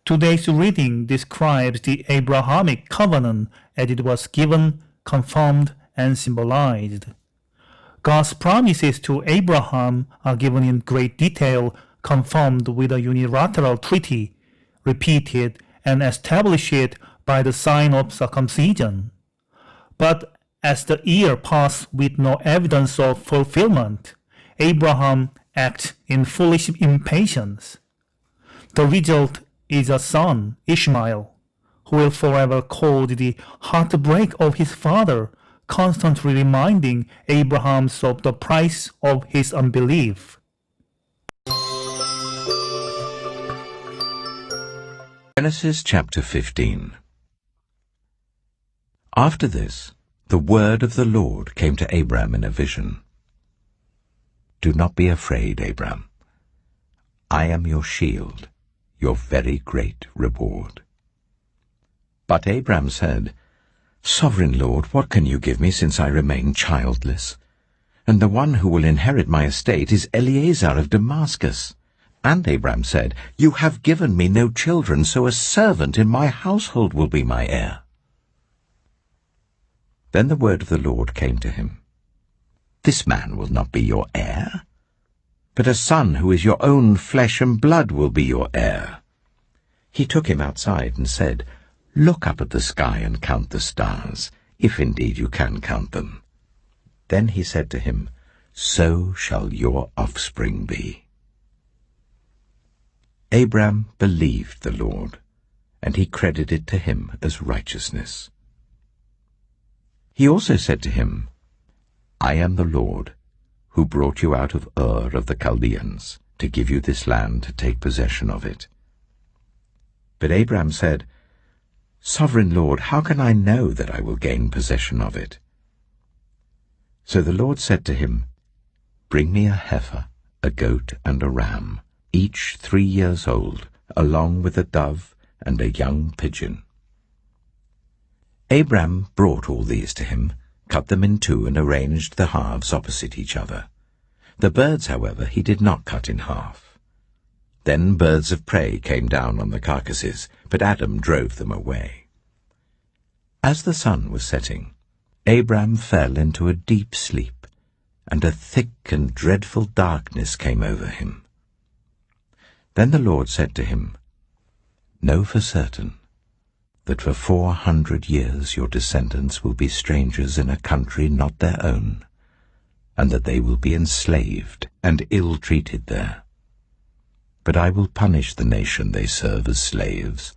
Today's reading describes the Abrahamic covenant as it was given, confirmed, and symbolized. God's promises to Abraham are given in great detail, confirmed with a unilateral treaty, repeated and established by the sign of circumcision. But as the year passed with no evidence of fulfillment, Abraham acts in foolish impatience. The result is a son, Ishmael, who will forever cause the heartbreak of his father, constantly reminding Abraham of the price of his unbelief. Genesis chapter 15. After this, the word of the Lord came to Abram in a vision. Do not be afraid, Abram. I am your shield, your very great reward. But Abram said, Sovereign Lord, what can you give me since I remain childless? And the one who will inherit my estate is Eliezer of Damascus. And Abram said, You have given me no children, so a servant in my household will be my heir. Then the word of the Lord came to him. This man will not be your heir, but a son who is your own flesh and blood will be your heir. He took him outside and said, Look up at the sky and count the stars, if indeed you can count them. Then he said to him, So shall your offspring be. Abram believed the Lord, and he credited to him as righteousness. He also said to him, I am the Lord, who brought you out of Ur of the Chaldeans, to give you this land to take possession of it. But Abram said, Sovereign Lord, how can I know that I will gain possession of it? So the Lord said to him, Bring me a heifer, a goat, and a ram, each 3 years old, along with a dove and a young pigeon. Abram brought all these to him, cut them in two, and arranged the halves opposite each other. The birds, however, he did not cut in half. Then birds of prey came down on the carcasses, but Adam drove them away. As the sun was setting, Abram fell into a deep sleep, and a thick and dreadful darkness came over him. Then the Lord said to him, Know for certain that for 400 years your descendants will be strangers in a country not their own, and that they will be enslaved and ill-treated there. But I will punish the nation they serve as slaves,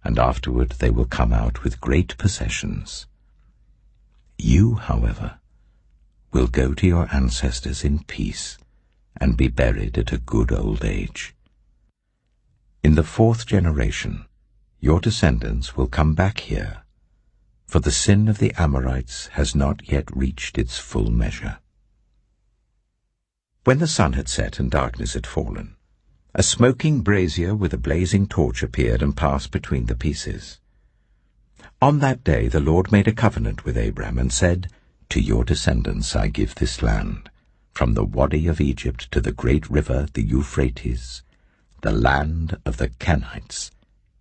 and afterward they will come out with great possessions. You, however, will go to your ancestors in peace and be buried at a good old age. In the 4th generation, your descendants will come back here, for the sin of the Amorites has not yet reached its full measure. When the sun had set and darkness had fallen, a smoking brazier with a blazing torch appeared and passed between the pieces. On that day the Lord made a covenant with Abram and said, To your descendants I give this land, from the Wadi of Egypt to the great river, the Euphrates, the land of the Kenites,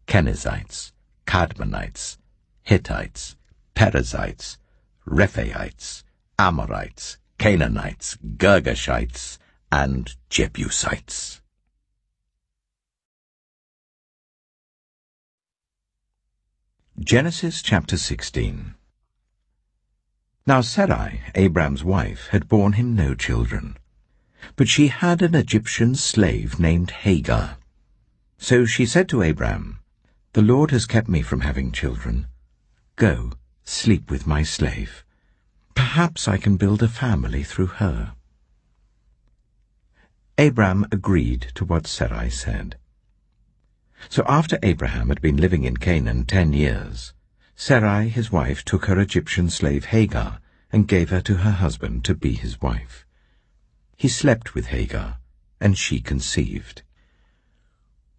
Kenizzites, Cadmonites, Hittites, Perizzites, Rephaites, Amorites, Canaanites, Girgashites, and Jebusites. Genesis chapter 16. Now Sarai, Abram's wife, had borne him no children, but she had an Egyptian slave named Hagar. So she said to Abram, The Lord has kept me from having children. Go, sleep with my slave. Perhaps I can build a family through her. Abram agreed to what Sarai said. So after Abraham had been living in Canaan 10 years, Sarai his wife took her Egyptian slave Hagar and gave her to her husband to be his wife. He slept with Hagar, and she conceived.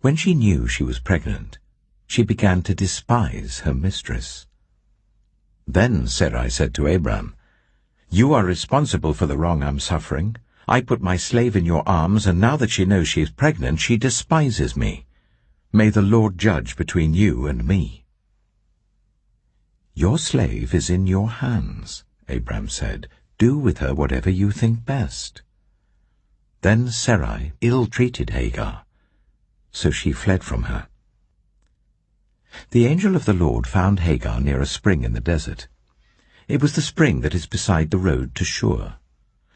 When she knew she was pregnant, she began to despise her mistress. Then Sarai said to Abram, You are responsible for the wrong I'm suffering. I put my slave in your arms, and now that she knows she is pregnant, she despises me. May the Lord judge between you and me." "Your slave is in your hands," Abram said. "Do with her whatever you think best." Then Sarai ill-treated Hagar, so she fled from her. The angel of the Lord found Hagar near a spring in the desert. It was the spring that is beside the road to Shur.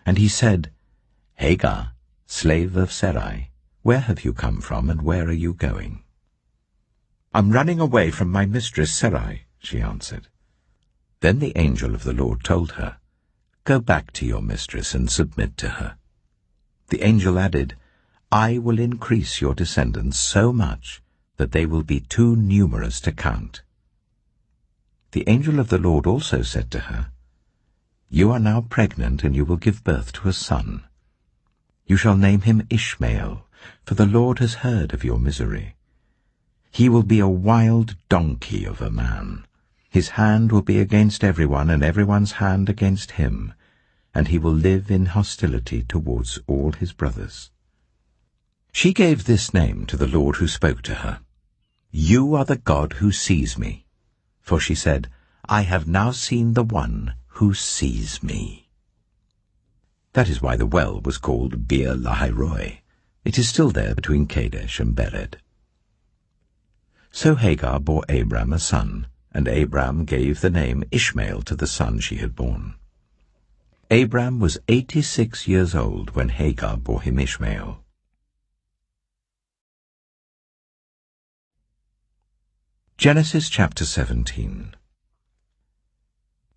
And he said, "Hagar, slave of Sarai, where have you come from and where are you going?" "I'm running away from my mistress Sarai," she answered. Then the angel of the Lord told her, "Go back to your mistress and submit to her." The angel added, "I will increase your descendants so much that they will be too numerous to count." The angel of the Lord also said to her, "You are now pregnant, and you will give birth to a son. You shall name him Ishmael, for the Lord has heard of your misery. He will be a wild donkey of a man. His hand will be against everyone, and everyone's hand against him, and he will live in hostility towards all his brothers." She gave this name to the Lord who spoke to her, "You are the God who sees me." For she said, "I have now seen the one who sees me." That is why the well was called Beer Lahai-roi. It is still there between Kadesh and Bered. So Hagar bore Abram a son, and Abram gave the name Ishmael to the son she had borne. Abram was 86 years old when Hagar bore him Ishmael. Genesis chapter 17.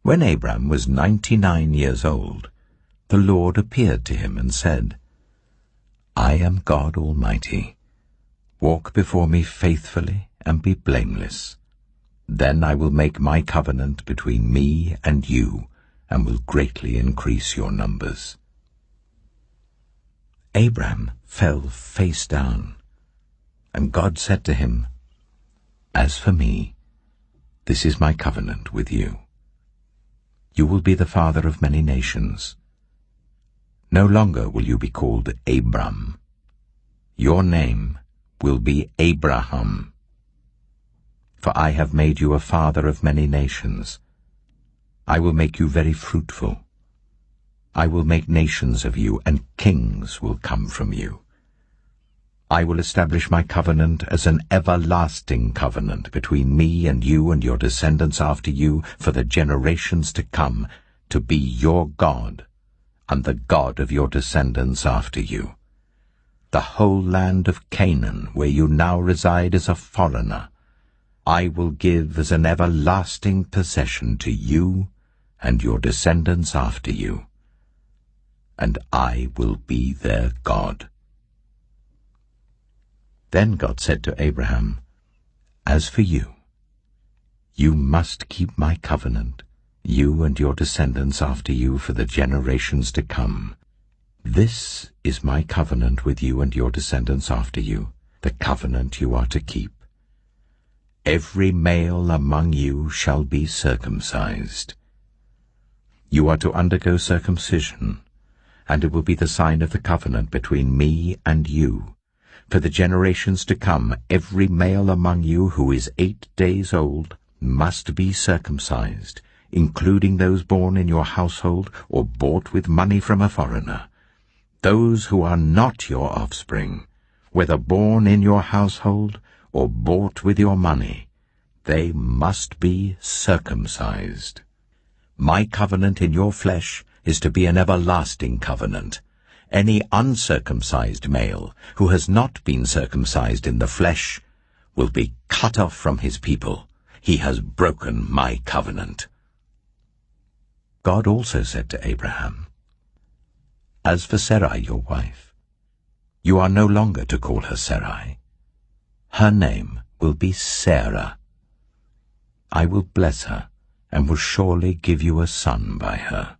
When Abram was 99 years old, the Lord appeared to him and said, "I am God Almighty. Walk before me faithfully and be blameless. Then I will make my covenant between me and you, and will greatly increase your numbers." Abram fell face down, and God said to him, "As for me, this is my covenant with you. You will be the father of many nations. No longer will you be called Abram. Your name will be Abraham. For I have made you a father of many nations. I will make you very fruitful. I will make nations of you, and kings will come from you. I will establish my covenant as an everlasting covenant between me and you and your descendants after you for the generations to come, to be your God and the God of your descendants after you. The whole land of Canaan, where you now reside as a foreigner, I will give as an everlasting possession to you and your descendants after you, and I will be their God." Then God said to Abraham, "As for you, you must keep my covenant, you and your descendants after you for the generations to come. This is my covenant with you and your descendants after you, the covenant you are to keep. Every male among you shall be circumcised. You are to undergo circumcision, and it will be the sign of the covenant between me and you. For the generations to come, every male among you who is 8 days old must be circumcised, including those born in your household or bought with money from a foreigner. Those who are not your offspring, whether born in your household or bought with your money, they must be circumcised. My covenant in your flesh is to be an everlasting covenant. Any uncircumcised male who has not been circumcised in the flesh will be cut off from his people. He has broken my covenant." God also said to Abraham, "As for Sarai your wife, you are no longer to call her Sarai. Her name will be Sarah. I will bless her, and will surely give you a son by her.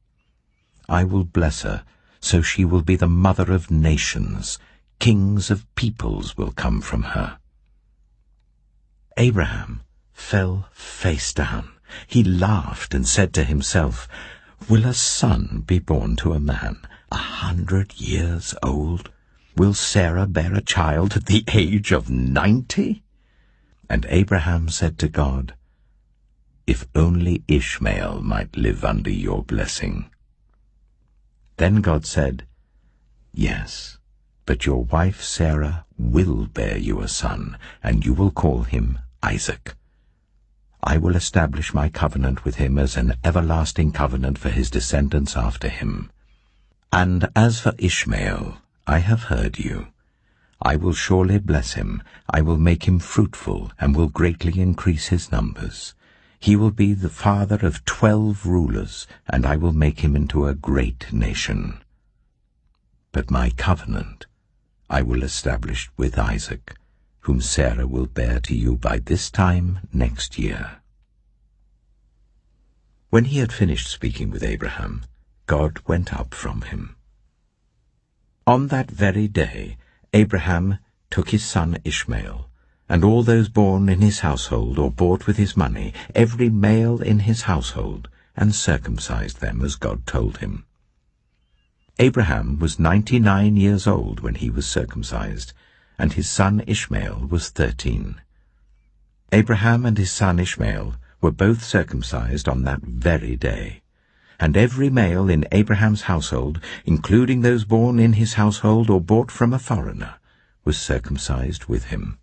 I will bless her, so she will be the mother of nations. Kings of peoples will come from her." Abraham fell face down. He laughed and said to himself, "Will a son be born to a man 100 years old? Will Sarah bear a child at the age of 90? And Abraham said to God, "If only Ishmael might live under your blessing." Then God said, "Yes, but your wife Sarah will bear you a son, and you will call him Isaac. I will establish my covenant with him as an everlasting covenant for his descendants after him. And as for Ishmael, I have heard you. I will surely bless him. I will make him fruitful, and will greatly increase his numbers. He will be the father of 12 rulers, and I will make him into a great nation. But my covenant I will establish with Isaac, whom Sarah will bear to you by this time next year." When he had finished speaking with Abraham, God went up from him. On that very day Abraham took his son Ishmael, and all those born in his household or bought with his money, every male in his household, and circumcised them as God told him. Abraham was 99 years old when he was circumcised, and his son Ishmael was 13. Abraham and his son Ishmael were both circumcised on that very day, and every male in Abraham's household, including those born in his household or bought from a foreigner, was circumcised with him.